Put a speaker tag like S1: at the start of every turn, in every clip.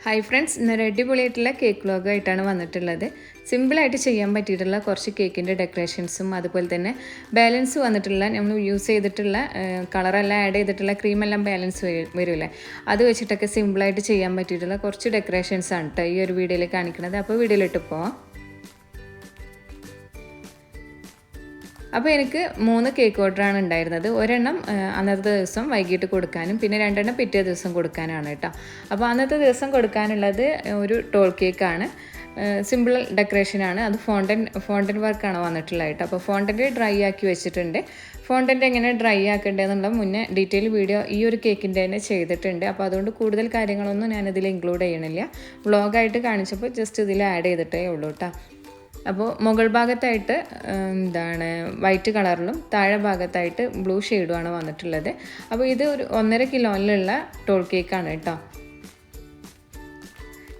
S1: Hi friends, ഇന്നൊരു അടിപൊളിയായിട്ടുള്ള cake വ്ലോഗായിട്ടാണ് വന്നിട്ടുള്ളത്. സിമ്പിളായിട്ട് ചെയ്യാൻ പറ്റിയിട്ടുള്ള കുറച്ച് കേക്കിൻ്റെ ഡെക്കറേഷൻസും അതുപോലെ തന്നെ ബാലൻസ് വന്നിട്ടുള്ള നമ്മൾ യൂസ് ചെയ്തിട്ടുള്ള കളറെല്ലാം ആഡ് ചെയ്തിട്ടുള്ള ക്രീമെല്ലാം ബാലൻസ് വരില്ലേ, അത് വെച്ചിട്ടൊക്കെ സിമ്പിളായിട്ട് ചെയ്യാൻ പറ്റിയിട്ടുള്ള കുറച്ച് ഡെക്കറേഷൻസാണ് കേട്ടോ ഈ ഒരു വീഡിയോയിൽ കാണിക്കുന്നത്. അപ്പോൾ വീഡിയോയിലിട്ട് പോവാം. അപ്പോൾ എനിക്ക് 3 കേക്ക് ഓർഡറാണ് ഉണ്ടായിരുന്നത്. ഒരെണ്ണം അന്നത്തെ ദിവസം വൈകിട്ട് കൊടുക്കാനും പിന്നെ 2 പിറ്റേ ദിവസം കൊടുക്കാനാണ് കേട്ടോ. അപ്പോൾ അന്നത്തെ ദിവസം കൊടുക്കാനുള്ളത് ഒരു ടോൾ കേക്കാണ്. സിമ്പിൾ ഡെക്കറേഷനാണ്. അത് ഫോണ്ടൻ വർക്കാണ് വന്നിട്ടുള്ളത് കേട്ടോ. അപ്പോൾ ഫോണ്ടൻ്റ് ഡ്രൈ ആക്കി വെച്ചിട്ടുണ്ട്. ഫോണ്ടൻ്റ് എങ്ങനെ ഡ്രൈ ആക്കേണ്ടതെന്നുള്ള മുന്നേ ഡീറ്റെയിൽ വീഡിയോ ഈ ഒരു കേക്കിൻ്റെ തന്നെ ചെയ്തിട്ടുണ്ട്. അപ്പോൾ അതുകൊണ്ട് കൂടുതൽ കാര്യങ്ങളൊന്നും ഞാനിതിൽ ഇൻക്ലൂഡ് ചെയ്യണില്ല. വ്ളോഗായിട്ട് കാണിച്ചപ്പോൾ ജസ്റ്റ് ഇതിൽ ആഡ് ചെയ്തിട്ടേ ഉള്ളൂ കേട്ടോ. അപ്പോൾ മുകൾ ഭാഗത്തായിട്ട് വൈറ്റ് കളറിലും താഴെ ഭാഗത്തായിട്ട് ബ്ലൂ ഷെയ്ഡുമാണ് വന്നിട്ടുള്ളത്. അപ്പോൾ ഇത് ഒരു 1.5 കിലോയിലുള്ള ടോൾ കേക്കാണ് കേട്ടോ.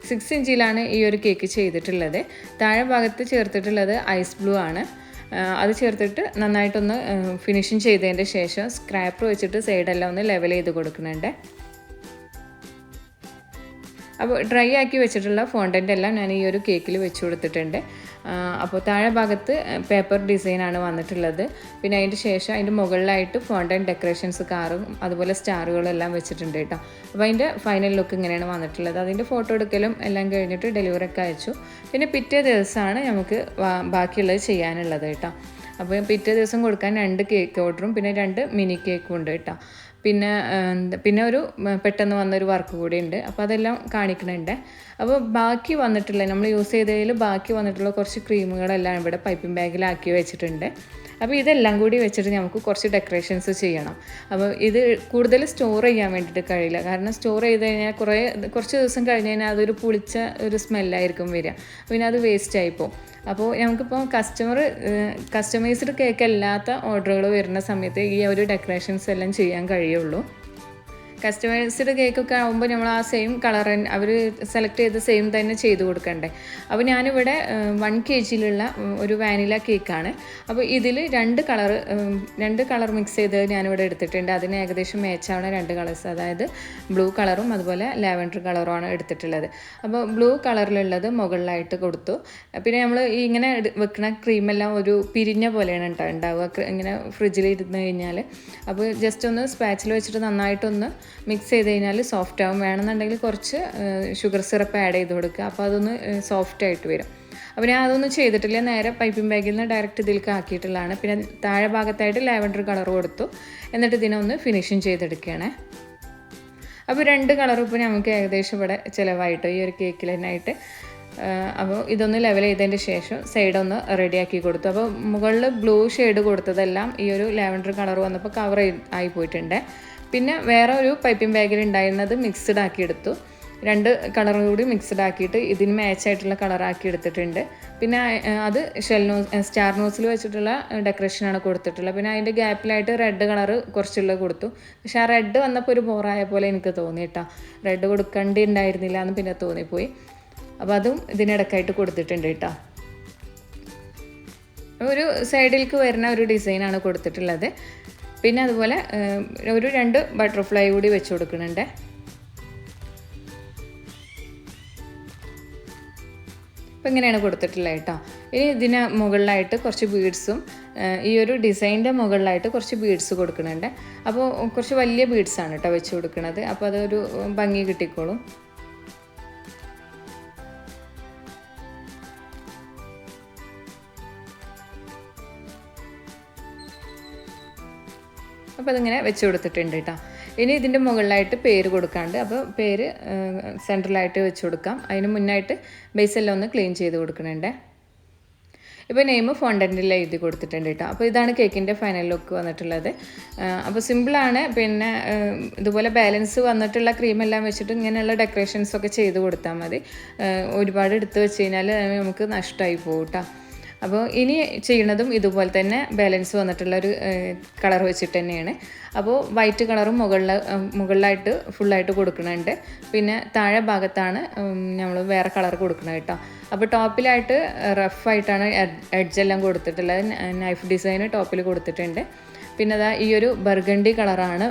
S1: 6 ഇഞ്ചിലാണ് ഈ ഒരു കേക്ക് ചെയ്തിട്ടുള്ളത്. താഴെ ഭാഗത്ത് ചേർത്തിട്ടുള്ളത് ഐസ് ബ്ലൂ ആണ്. അത് ചേർത്തിട്ട് നന്നായിട്ടൊന്ന് ഫിനിഷിങ് ചെയ്തതിൻ്റെ ശേഷം സ്ക്രാപ്പർ വെച്ചിട്ട് സൈഡെല്ലാം ഒന്ന് ലെവൽ ചെയ്ത് കൊടുക്കുന്നുണ്ട്. അപ്പോൾ ഡ്രൈ ആക്കി വെച്ചിട്ടുള്ള ഫോണ്ടൻ്റ് എല്ലാം ഞാൻ ഈ ഒരു കേക്കിൽ വെച്ച് കൊടുത്തിട്ടുണ്ട്. അപ്പോൾ താഴെ ഭാഗത്ത് പേപ്പർ ഡിസൈനാണ് വന്നിട്ടുള്ളത്. പിന്നെ അതിൻ്റെ ശേഷം അതിൻ്റെ മുകളിലായിട്ട് ഫോണ്ടൻ്റ് ഡെക്കറേഷൻസ് കാറും അതുപോലെ സ്റ്റാറുകളും എല്ലാം വെച്ചിട്ടുണ്ട് കേട്ടോ. അപ്പോൾ അതിൻ്റെ ഫൈനൽ ലുക്ക് ഇങ്ങനെയാണ് വന്നിട്ടുള്ളത്. അതിൻ്റെ ഫോട്ടോ എടുക്കലും എല്ലാം കഴിഞ്ഞിട്ട് ഡെലിവറി ഒക്കെ അയച്ചു. പിന്നെ പിറ്റേ ദിവസമാണ് നമുക്ക് ബാക്കിയുള്ളത് ചെയ്യാനുള്ളത് കേട്ടോ. അപ്പോൾ പിറ്റേ ദിവസം കൊടുക്കാൻ 2 കേക്ക് ഓർഡറും പിന്നെ 2 മിനി കേക്കും ഉണ്ട് കേട്ടോ. പിന്നെ ഒരു പെട്ടെന്ന് വന്നൊരു വർക്ക് കൂടി ഉണ്ട്. അപ്പോൾ അതെല്ലാം കാണിക്കുന്നുണ്ട്. അപ്പോൾ ബാക്കി വന്നിട്ടുള്ള നമ്മൾ യൂസ് ചെയ്തതിൽ ബാക്കി വന്നിട്ടുള്ള കുറച്ച് ക്രീമുകളെല്ലാം ഇവിടെ പൈപ്പിംഗ് ബാഗിലാക്കി വെച്ചിട്ടുണ്ട്. അപ്പോൾ ഇതെല്ലാം കൂടി വെച്ചിട്ട് നമുക്ക് കുറച്ച് ഡെക്കറേഷൻസ് ചെയ്യണം. അപ്പോൾ ഇത് കൂടുതൽ സ്റ്റോർ ചെയ്യാൻ വേണ്ടിയിട്ട് കഴിയില്ല. കാരണം സ്റ്റോർ ചെയ്ത് കഴിഞ്ഞാൽ കുറച്ച് ദിവസം കഴിഞ്ഞ് കഴിഞ്ഞാൽ അതൊരു പുളിച്ച ഒരു സ്മെല്ലായിരിക്കും വരിക. പിന്നെ അത് വേസ്റ്റ് ആയിപ്പോവും. അപ്പോൾ നമുക്കിപ്പോൾ കസ്റ്റമൈസ്ഡ് കേക്ക് അല്ലാത്ത ഓർഡറുകൾ വരുന്ന സമയത്ത് ഈ ഒരു ഡെക്കറേഷൻസ് എല്ലാം ചെയ്യാൻ കഴിയുള്ളൂ. കസ്റ്റമൈസ്ഡ് കേക്കൊക്കെ ആകുമ്പോൾ നമ്മൾ ആ സെയിം കളർ അവർ സെലക്ട് ചെയ്ത് സെയിം തന്നെ ചെയ്ത് കൊടുക്കണ്ടേ. അപ്പോൾ ഞാനിവിടെ 1 kgയിലുള്ള ഒരു വാനില കേക്കാണ്. അപ്പോൾ ഇതിൽ 2 കളർ മിക്സ് ചെയ്ത് ഞാനിവിടെ എടുത്തിട്ടുണ്ട്. അതിന് ഏകദേശം മാച്ചാവുന്ന 2 കളേഴ്സ്, അതായത് ബ്ലൂ കളറും അതുപോലെ ലാവൻഡർ കളറുമാണ് എടുത്തിട്ടുള്ളത്. അപ്പോൾ ബ്ലൂ കളറിലുള്ളത് മുകളിലായിട്ട് കൊടുത്തു. പിന്നെ നമ്മൾ ഇങ്ങനെ വെക്കുന്ന ക്രീമെല്ലാം ഒരു പിരിഞ്ഞ പോലെയാണ് ഉണ്ടാവുക ഇങ്ങനെ ഫ്രിഡ്ജിൽ ഇരുന്ന് കഴിഞ്ഞാൽ. അപ്പോൾ ജസ്റ്റ് ഒന്ന് സ്പാച്ചിൽ വെച്ചിട്ട് നന്നായിട്ടൊന്ന് മിക്സ് ചെയ്ത് കഴിഞ്ഞാൽ സോഫ്റ്റ് ആവും. വേണമെന്നുണ്ടെങ്കിൽ കുറച്ച് ഷുഗർ സിറപ്പ് ആഡ് ചെയ്ത് കൊടുക്കുക. അപ്പോൾ അതൊന്ന് സോഫ്റ്റ് ആയിട്ട് വരും. അപ്പോൾ ഞാൻ അതൊന്നും ചെയ്തിട്ടില്ല. നേരെ പൈപ്പിംഗ് ബാഗിൽ നിന്ന് ഡയറക്റ്റ് ഇതിലേക്ക് ആക്കിയിട്ടുള്ളതാണ്. പിന്നെ താഴെ ഭാഗത്തായിട്ട് ലാവൻഡർ കളർ കൊടുത്തു. എന്നിട്ട് ഇതിനെ ഒന്ന് ഫിനിഷിങ് ചെയ്തെടുക്കുകയാണ്. അപ്പോൾ 2 കളർ ഇപ്പോൾ നമുക്ക് ഏകദേശം ഇവിടെ ചിലവായിട്ടോ ഈ ഒരു കേക്കിൽ തന്നെയായിട്ട്. അപ്പോൾ ഇതൊന്ന് ലെവൽ ചെയ്തതിൻ്റെ ശേഷം സൈഡൊന്ന് റെഡിയാക്കി കൊടുത്തു. അപ്പോൾ മുകളിൽ ബ്ലൂ ഷെയ്ഡ് കൊടുത്തതെല്ലാം ഈ ഒരു ലാവൻഡർ കളർ വന്നപ്പോൾ കവർ ആയി പോയിട്ടുണ്ട്. പിന്നെ വേറെ ഒരു പൈപ്പിംഗ് ബാഗിൽ ഉണ്ടായിരുന്നത് മിക്സ്ഡ് ആക്കി എടുത്തു. 2 കളറും കൂടി മിക്സ്ഡ് ആക്കിയിട്ട് ഇതിന് മാച്ചായിട്ടുള്ള കളറാക്കി എടുത്തിട്ടുണ്ട്. പിന്നെ അത് സ്റ്റാർ നോസിൽ വെച്ചിട്ടുള്ള ഡെക്കറേഷനാണ് കൊടുത്തിട്ടുള്ളത്. പിന്നെ അതിൻ്റെ ഗ്യാപ്പിലായിട്ട് റെഡ് കളറ് കുറച്ചുള്ള കൊടുത്തു. പക്ഷെ ആ റെഡ് വന്നപ്പോൾ ഒരു ബോറായ പോലെ എനിക്ക് തോന്നി കേട്ടോ. റെഡ് കൊടുക്കേണ്ടി ഉണ്ടായിരുന്നില്ല എന്ന് പിന്നെ തോന്നിപ്പോയി. അപ്പോൾ അതും ഇതിനിടക്കായിട്ട് കൊടുത്തിട്ടുണ്ട് കേട്ടോ. ഒരു സൈഡിലേക്ക് വരുന്ന ഒരു ഡിസൈനാണ് കൊടുത്തിട്ടുള്ളത്. പിന്നെ അതുപോലെ ഒരു 2 ബട്ടർഫ്ലൈ കൂടി വെച്ച് കൊടുക്കുന്നുണ്ട്. അപ്പോൾ ഇങ്ങനെയാണ് കൊടുത്തിട്ടുള്ളത് കേട്ടോ. ഇനി ഇതിന് മുകളിലായിട്ട് കുറച്ച് ബീഡ്സും ഈ ഒരു ഡിസൈൻ്റെ മുകളിലായിട്ട് കുറച്ച് ബീഡ്സ് കൊടുക്കുന്നുണ്ട്. അപ്പോൾ കുറച്ച് വലിയ ബീഡ്സാണ് കേട്ടോ വെച്ച് കൊടുക്കുന്നത്. അപ്പോൾ അതൊരു ഭംഗി കിട്ടിക്കോളും. അപ്പോൾ അതിങ്ങനെ വെച്ച് കൊടുത്തിട്ടുണ്ട് കേട്ടോ. ഇനി ഇതിൻ്റെ മുകളിലായിട്ട് പേര് കൊടുക്കാണ്ട്, അപ്പോൾ പേര് സെൻട്രലായിട്ട് വെച്ച് കൊടുക്കാം. അതിന് മുന്നായിട്ട് ബേസെല്ലാം ഒന്ന് ക്ലീൻ ചെയ്ത് കൊടുക്കുന്നുണ്ട്. ഇപ്പോൾ നെയിം ഫോണ്ടൻ്റിൽ എഴുതി കൊടുത്തിട്ടുണ്ട് കേട്ടോ. അപ്പോൾ ഇതാണ് കേക്കിൻ്റെ ഫൈനൽ ലുക്ക് വന്നിട്ടുള്ളത്. അപ്പോൾ സിമ്പിളാണ്. പിന്നെ ഇതുപോലെ ബാലൻസ് വന്നിട്ടുള്ള ക്രീമെല്ലാം വെച്ചിട്ട് ഇങ്ങനെയുള്ള ഡെക്കറേഷൻസൊക്കെ ചെയ്ത് കൊടുത്താൽ മതി. ഒരുപാട് എടുത്ത് വെച്ച് കഴിഞ്ഞാൽ നമുക്ക് നഷ്ടമായി പോകും കേട്ടോ. അപ്പോൾ ഇനി ചെയ്യുന്നതും ഇതുപോലെ തന്നെ ബാലൻസ് വന്നിട്ടുള്ള ഒരു കളർ വെച്ചിട്ട് തന്നെയാണ്. അപ്പോൾ വൈറ്റ് കളറും മുകളിലായിട്ട് ഫുള്ളായിട്ട് കൊടുക്കുന്നുണ്ട്. പിന്നെ താഴെ ഭാഗത്താണ് നമ്മൾ വേറെ കളർ കൊടുക്കുന്നത് കേട്ടോ. അപ്പോൾ ടോപ്പിലായിട്ട് റഫായിട്ടാണ് എഡ്ജെല്ലാം കൊടുത്തിട്ടുള്ളത്. നൈഫ് ഡിസൈന് ടോപ്പിൽ കൊടുത്തിട്ടുണ്ട്. പിന്നെ അതാ ഈ ഒരു ബർഗണ്ടി കളറാണ്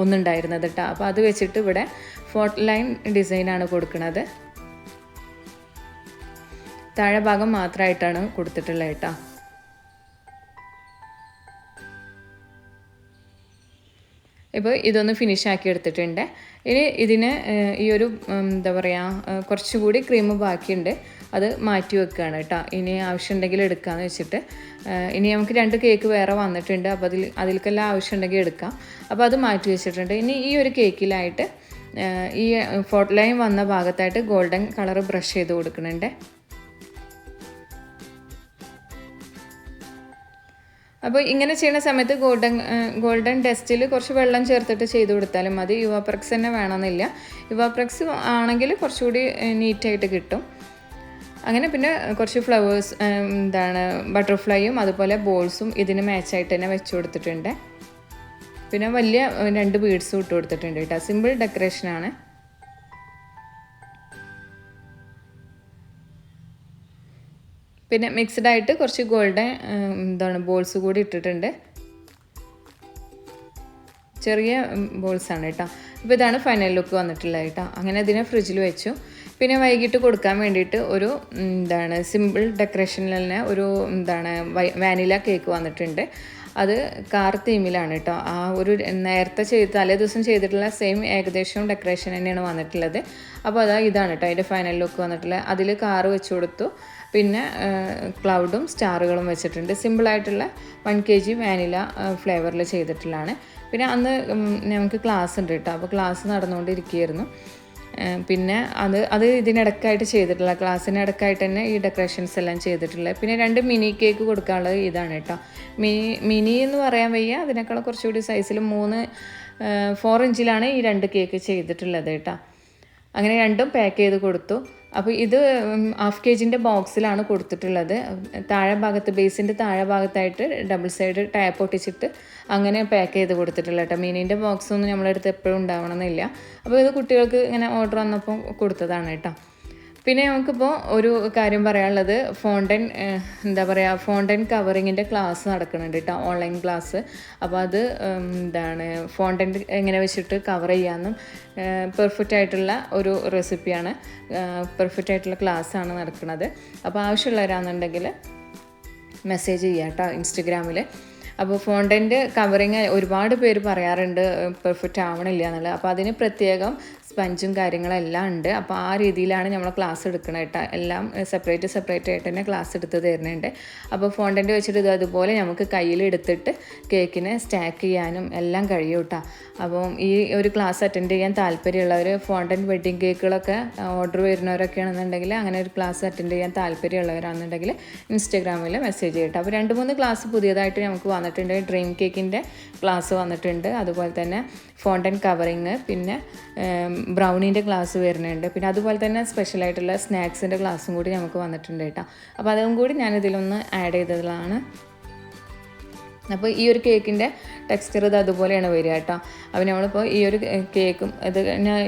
S1: ഒന്നുണ്ടായിരുന്നത് കേട്ടോ. അപ്പോൾ അത് വെച്ചിട്ട് ഇവിടെ ഫോർട്ട് ലൈൻ ഡിസൈനാണ് കൊടുക്കുന്നത്. താഴെ ഭാഗം മാത്രമായിട്ടാണ് കൊടുത്തിട്ടുള്ളത് കേട്ടോ. ഇപ്പോൾ ഇതൊന്ന് ഫിനിഷാക്കി എടുത്തിട്ടുണ്ട്. ഇനി ഇതിന് ഈ ഒരു എന്താ പറയുക, കുറച്ചുകൂടി ക്രീം ബാക്കിയുണ്ട്, അത് മാറ്റി വെക്കുകയാണ് കേട്ടോ. ഇനി ആവശ്യമുണ്ടെങ്കിൽ എടുക്കാമെന്ന് വെച്ചിട്ട്. ഇനി നമുക്ക് 2 കേക്ക് വേറെ വന്നിട്ടുണ്ട്, അപ്പോൾ അതിലേക്കെല്ലാം ആവശ്യമുണ്ടെങ്കിൽ എടുക്കാം. അപ്പോൾ അത് മാറ്റി വെച്ചിട്ടുണ്ട്. ഇനി ഈ ഒരു കേക്കിലായിട്ട് ഈ ഫോർട്ട് ലൈൻ വന്ന ഭാഗത്തായിട്ട് ഗോൾഡൻ കളർ ബ്രഷ് ചെയ്ത് കൊടുക്കുന്നുണ്ട്. അപ്പോൾ ഇങ്ങനെ ചെയ്യുന്ന സമയത്ത് ഗോൾഡൻ ഡസ്റ്റിൽ കുറച്ച് വെള്ളം ചേർത്തിട്ട് ചെയ്ത് കൊടുത്താലും മതി. യുവാപ്രക്സ് തന്നെ വേണമെന്നില്ല. യുവാപ്രക്സ് ആണെങ്കിൽ കുറച്ചുകൂടി നീറ്റായിട്ട് കിട്ടും. അങ്ങനെ പിന്നെ കുറച്ച് ഫ്ലവേഴ്സ് ബട്ടർഫ്ലൈയും അതുപോലെ ബോൾസും ഇതിന് മാച്ചായിട്ട് തന്നെ വെച്ച് കൊടുത്തിട്ടുണ്ട്. പിന്നെ വലിയ 2 ബീഡ്സും ഇട്ട് കൊടുത്തിട്ടുണ്ട് കേട്ടോ. സിമ്പിൾ ഡെക്കറേഷനാണ്. പിന്നെ മിക്സ്ഡായിട്ട് കുറച്ച് ഗോൾഡൻ ബോൾസ് കൂടി ഇട്ടിട്ടുണ്ട്. ചെറിയ ബോൾസാണ് കേട്ടോ. അപ്പോൾ ഇതാണ് ഫൈനൽ ലുക്ക് വന്നിട്ടുള്ളത് കേട്ടോ. അങ്ങനെ ഇതിനെ ഫ്രിഡ്ജിൽ വെച്ചു. പിന്നെ വൈകിട്ട് കൊടുക്കാൻ വേണ്ടിയിട്ട് ഒരു സിമ്പിൾ ഡെക്കറേഷനിൽ തന്നെ ഒരു വാനില കേക്ക് വന്നിട്ടുണ്ട്. അത് കാർ തീമിലാണ് കേട്ടോ. ആ ഒരു നേരത്തെ തലേ ദിവസം ചെയ്തിട്ടുള്ള സെയിം ഏകദേശം ഡെക്കറേഷൻ തന്നെയാണ് വന്നിട്ടുള്ളത്. അപ്പോൾ ഇതാണ് കേട്ടോ അതിൻ്റെ ഫൈനൽ ലുക്ക് വന്നിട്ടുള്ളത്. അതിൽ കാറ് വെച്ച് കൊടുത്തു. പിന്നെ ക്ലൗഡും സ്റ്റാറുകളും വെച്ചിട്ടുണ്ട്. സിമ്പിളായിട്ടുള്ള 1 kg വാനില ഫ്ലേവറിൽ ചെയ്തിട്ടുള്ളതാണ്. പിന്നെ അന്ന് നമുക്ക് ക്ലാസ് ഉണ്ട് കേട്ടോ. അപ്പോൾ ക്ലാസ് നടന്നുകൊണ്ടിരിക്കുകയായിരുന്നു. പിന്നെ അത് ഇതിനിടക്കായിട്ട് ചെയ്തിട്ടുള്ള ക്ലാസ്സിനിടക്കായിട്ട് തന്നെ ഈ ഡെക്കറേഷൻസ് എല്ലാം ചെയ്തിട്ടുള്ളത്. പിന്നെ 2 മിനി കേക്ക് കൊടുക്കാനുള്ളത് ഇതാണ് കേട്ടോ. മിനി എന്ന് പറയാൻ വയ്യ, അതിനേക്കാൾ കുറച്ചുകൂടി സൈസിൽ 4 ഇഞ്ചിലാണ് ഈ 2 കേക്ക് ചെയ്തിട്ടുള്ളത് കേട്ടോ. അങ്ങനെ 2ഉം പാക്ക് ചെയ്ത് കൊടുത്തു. അപ്പോൾ ഇത് 1/2 kg ബോക്സിലാണ് കൊടുത്തിട്ടുള്ളത്. താഴെ ഭാഗത്ത് ബേസിൻ്റെ താഴെ ഭാഗത്തായിട്ട് ഡബിൾ സൈഡ് ടാപ്പ് ഒട്ടിച്ചിട്ട് അങ്ങനെ പാക്ക് ചെയ്ത് കൊടുത്തിട്ടുള്ള കേട്ടോ. മിനീൻ്റെ ബോക്സൊന്നും നമ്മളടുത്ത് എപ്പോഴും ഉണ്ടാവണമെന്നില്ല. അപ്പോൾ ഇത് കുട്ടികൾക്ക് ഇങ്ങനെ ഓർഡർ വന്നപ്പോൾ കൊടുത്തതാണ് കേട്ടോ. പിന്നെ നമുക്കിപ്പോൾ ഒരു കാര്യം പറയാനുള്ളത്, ഫോണ്ടൻ കവറിങ്ങിൻ്റെ ക്ലാസ് നടക്കുന്നുണ്ട് കേട്ടോ, ഓൺലൈൻ ക്ലാസ്. അപ്പോൾ അത് ഫോണ്ടൻ എങ്ങനെ വെച്ചിട്ട് കവർ ചെയ്യാമെന്നും പെർഫെക്റ്റ് ആയിട്ടുള്ള ഒരു റെസിപ്പിയാണ്, പെർഫെക്റ്റ് ആയിട്ടുള്ള ക്ലാസ്സാണ് നടക്കുന്നത്. അപ്പോൾ ആവശ്യമുള്ളവരാണെന്നുണ്ടെങ്കിൽ മെസ്സേജ് ചെയ്യാം കേട്ടോ ഇൻസ്റ്റഗ്രാമിൽ. അപ്പോൾ ഫോണ്ടൻ്റ് കവറിങ് ഒരുപാട് പേര് പറയാറുണ്ട് പെർഫെക്റ്റ് ആവണില്ല എന്നുള്ളത്. അപ്പോൾ അതിന് പ്രത്യേകം സ്പഞ്ചും കാര്യങ്ങളെല്ലാം ഉണ്ട്. അപ്പോൾ ആ രീതിയിലാണ് നമ്മൾ ക്ലാസ് എടുക്കണം കേട്ടോ. എല്ലാം സെപ്പറേറ്റ് ആയിട്ട് തന്നെ ക്ലാസ് എടുത്ത് തരുന്നുണ്ട്. അപ്പോൾ ഫോണ്ടൻ്റ് വെച്ചിട്ട് ഇത് അതുപോലെ നമുക്ക് കയ്യിലെടുത്തിട്ട് കേക്കിനെ സ്റ്റാക്ക് ചെയ്യാനും എല്ലാം കഴിയും കേട്ടോ. അപ്പോൾ ഈ ഒരു ക്ലാസ് അറ്റൻഡ് ചെയ്യാൻ താല്പര്യമുള്ളവർ, ഫോണ്ടൻ്റ് വെഡ്ഡിങ് കേക്കുകളൊക്കെ ഓർഡർ വരുന്നവരൊക്കെ ആണെന്നുണ്ടെങ്കിൽ, അങ്ങനെ ഒരു ക്ലാസ് അറ്റൻഡ് ചെയ്യാൻ താല്പര്യമുള്ളവരാണെന്നുണ്ടെങ്കിൽ ഇൻസ്റ്റഗ്രാമിൽ മെസ്സേജ് ചെയ്യട്ടോ. അപ്പോൾ 2-3 ക്ലാസ് പുതിയതായിട്ട് നമുക്ക് വന്നിട്ടുണ്ട്. ഡ്രീം കേക്കിൻ്റെ ക്ലാസ് വന്നിട്ടുണ്ട്, അതുപോലെ തന്നെ ഫോണ്ടൻ കവറിങ്, പിന്നെ ബ്രൗണീൻ്റെ ക്ലാസ് വരുന്നുണ്ട്. പിന്നെ അതുപോലെ തന്നെ സ്പെഷ്യലായിട്ടുള്ള സ്നാക്സിൻ്റെ ക്ലാസ്സും കൂടി നമുക്ക് വന്നിട്ടുണ്ട് കേട്ടോ. അപ്പോൾ അതും കൂടി ഞാനിതിലൊന്ന് ആഡ് ചെയ്തതാണ്. അപ്പോൾ ഈ ഒരു കേക്കിൻ്റെ ടെക്സ്ചർ ഇത് അതുപോലെയാണ് വരിക കേട്ടോ. അപ്പോൾ നമ്മളിപ്പോൾ ഈ ഒരു കേക്കും ഇത്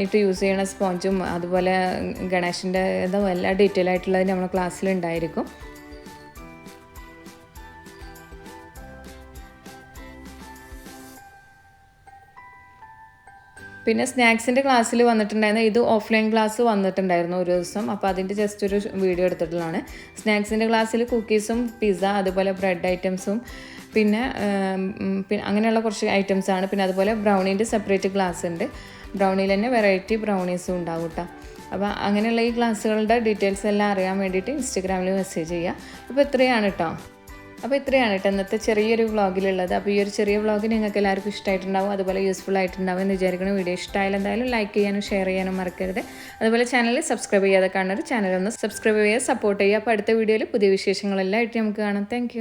S1: ഇട്ട് യൂസ് ചെയ്യണ സ്പോഞ്ചും അതുപോലെ ഗണേശൻ്റെ ഇതും എല്ലാം ഡീറ്റെയിൽ ആയിട്ടുള്ളത് നമ്മൾ ക്ലാസ്സിലുണ്ടായിരിക്കും. പിന്നെ സ്നാക്സിൻ്റെ ക്ലാസ്സിൽ വന്നിട്ടുണ്ടായിരുന്നു, ഇത് ഓഫ്ലൈൻ ക്ലാസ് വന്നിട്ടുണ്ടായിരുന്നു ഒരു ദിവസം. അപ്പോൾ അതിൻ്റെ ജസ്റ്റ് ഒരു വീഡിയോ എടുത്തിട്ടുള്ളതാണ്. സ്നാക്സിൻ്റെ ക്ലാസ്സിൽ കുക്കീസും പിസ്സ അതുപോലെ ബ്രെഡ് ഐറ്റംസും പിന്നെ അങ്ങനെയുള്ള കുറച്ച് ഐറ്റംസാണ്. പിന്നെ അതുപോലെ ബ്രൗണീൻ്റെ സെപ്പറേറ്റ് ക്ലാസ് ഉണ്ട്. ബ്രൗണിയിൽ തന്നെ വെറൈറ്റി ബ്രൗണീസും ഉണ്ടാവും കേട്ടോ. അപ്പോൾ അങ്ങനെയുള്ള ഈ ക്ലാസ്സുകളുടെ ഡീറ്റെയിൽസ് എല്ലാം അറിയാൻ വേണ്ടിയിട്ട് ഇൻസ്റ്റഗ്രാമിൽ മെസ്സേജ് ചെയ്യുക. അപ്പോൾ ഇത്രയാണ് കേട്ടോ. അപ്പോൾ ഇത്രയാണ് കേട്ടോ ഇന്നത്തെ ചെറിയൊരു വ്ളോഗിലുള്ളത്. അപ്പോൾ ഈ ഒരു ചെറിയ വ്ളോഗ് നിങ്ങൾക്ക് എല്ലാവർക്കും ഇഷ്ടമായിട്ടുണ്ടാവും, അതുപോലെ യൂസ്ഫുൾ ആയിട്ടുണ്ടാവും എന്ന് വിചാരിക്കണം. വീഡിയോ ഇഷ്ടമായാലും എന്തായാലും ലൈക്ക് ചെയ്യാനും ഷെയർ ചെയ്യാനും മറക്കരുത്. അതുപോലെ ചാനൽ സബ്സ്ക്രൈബ് ചെയ്യാതെ കാണുന്നവർ ചാനൽ ഒന്ന് സബ്സ്ക്രൈബ് ചെയ്യുക, സപ്പോർട്ട് ചെയ്യുക. അപ്പോൾ അടുത്ത വീഡിയോയിൽ പുതിയ വിശേഷങ്ങളെല്ലാം ആയിട്ട് നമുക്ക് കാണാം. താങ്ക്